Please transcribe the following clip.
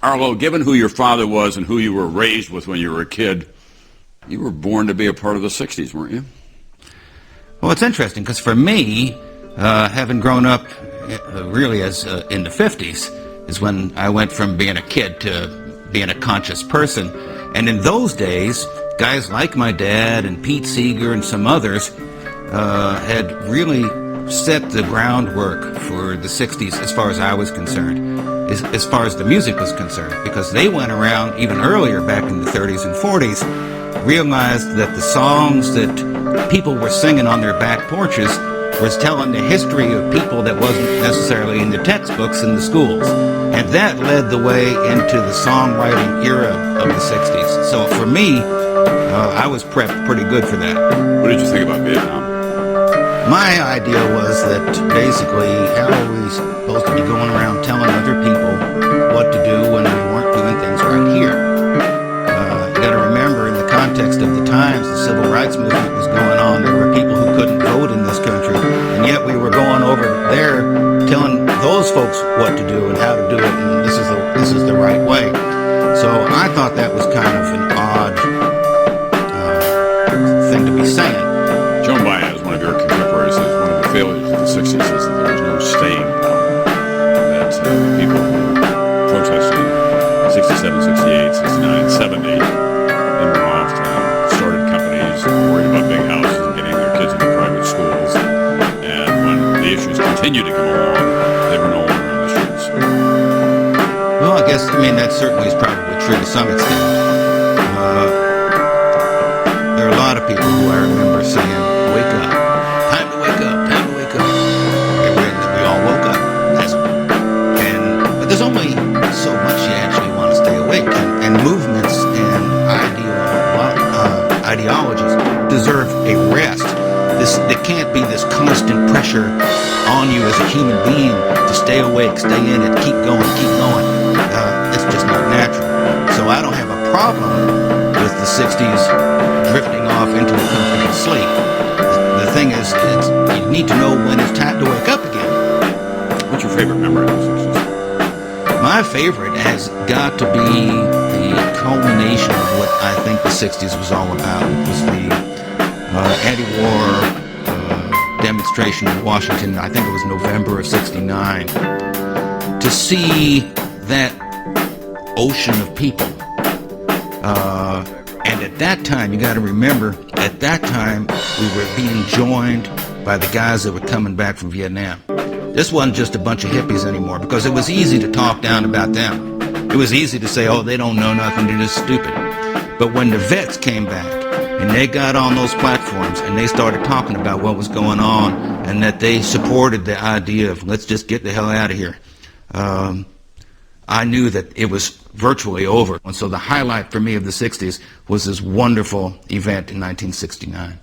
Arlo, given who your father was and who you were raised with when you were a kid, you were born to be a part of the 60s, weren't you? Well, it's interesting, because for me, having grown up really as in the 50s is when I went from being a kid to being a conscious person. And in those days, guys like my dad and Pete Seeger and some others had really set the groundwork for the 60s as far as I was concerned, as far as the music was concerned, because they went around even earlier, back in the 30s and 40s, realized that the songs that people were singing on their back porches was telling the history of people that wasn't necessarily in the textbooks in the schools. And that led the way into the songwriting era of the 60s. So for me, I was prepped pretty good for that. What did you think about Vietnam? My idea was that basically, how are we supposed to be going around telling other people what to do when we weren't doing things right here? You got to remember, in the context of the times, the civil rights movement was going on. There were people who couldn't vote in this country, and yet we were going over there telling those folks what to do and how to do it, and this is the right way. So I thought that was kind of an odd thing to be saying. Joan Baez, one of your contemporaries, says one of the failures of the 60s is that there was no staying power. That people who protested in 67, 68, 69, 70, and went off to started companies, worried about big houses and getting their kids into private schools. And when the issues continued to come along, they were no longer in the streets. Well, I guess, that certainly is probably true to some extent. There are a lot of people who I remember saying, "Wake up. Time to wake up. Time to wake up." And we all woke up. But there's only so much you actually want to stay awake. And movements and ideologies deserve a rest. There can't be this constant pressure on you as a human being to stay awake, stay in it, keep going, keep going. It's just not natural. So I don't have a problem with the 60s drifting off into a comfortable sleep. The thing is, you need to know when it's time to wake up again. What's your favorite memory of the 60s? My favorite has got to be the culmination of what I think the 60s was all about. It was the anti-war demonstration in Washington. I think it was November of '69. To see that ocean of people. And at that time, you got to remember, at that time, we were being joined by the guys that were coming back from Vietnam. This wasn't just a bunch of hippies anymore, because it was easy to talk down about them. It was easy to say, oh, they don't know nothing, they're just stupid. But when the vets came back, and they got on those platforms, and they started talking about what was going on, and that they supported the idea of, let's just get the hell out of here, I knew that it was virtually over. And so the highlight for me of the 60s was this wonderful event in 1969.